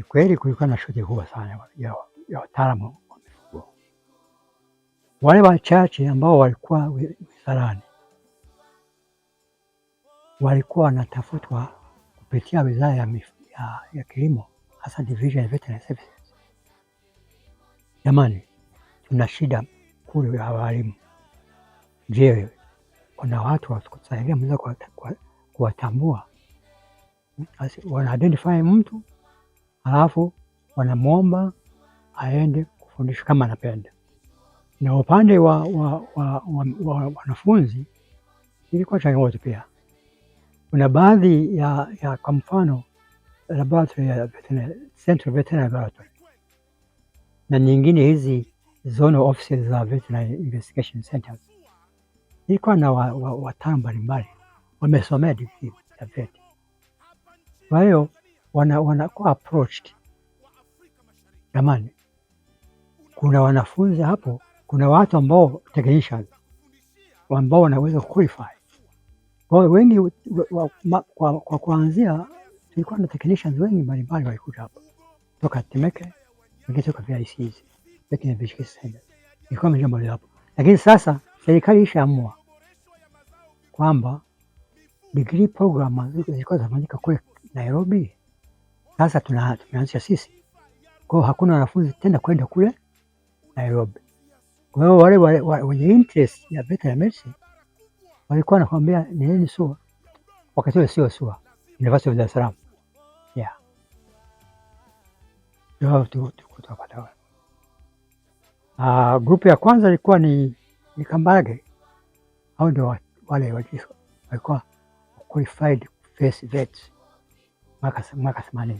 kweli kulikuwa na shoti kubwa sana ya wataalamu wa mifugo. Wale wachache ambao walikuwa wizarani walikuwa wanatafutwa kupitia Wizara ya Kilimo, hasa Division ya Veterinary Services. Jamani, tuna shida kule ya walimu. Je, kuna watu wakusaidia mza kuwatambua? Wana identify mtu halafu wanamuomba aende kufundisha kama anapenda. Na upande wa wanafunzi ilikuwa changamoto pia. Kuna baadhi ya kwa mfano laboratory ya Central Veterinary Laboratory na nyingine hizi zonal offices za Veterinary Investigation Centers ilikuwa na wataalamu mbalimbali wamesomea degree ya vet. Kwa hiyo wanakuwa approached. Jamani, kuna wanafunzi hapo, kuna watu ambao technicians ambao wanaweza qualify. Kwa hiyo wengi kwa kuanzia tulikuwa na technicians wengi mbalimbali walikuja hapa toka Temeke, wengine toka VICs, lakini VICs ilikuwa jambo hapo. Lakini sasa serikali ishaamua kwamba degree program zilikuwa zinafanyika kule Nairobi, sasa tumeanzisha sisi. Kwa hiyo hakuna wanafunzi tena kwenda kule Nairobi. Kwa hiyo wale wenye interest ya veterinary medicine walikuwa wanakuambia nini SUA, wakati ule sio SUA, University of Dar es Salaam. Yeah. Ndio tukapata. Group ya kwanza ilikuwa ni Kambarage. Hao ndio wale walikuwa qualified face vets mwaka 80.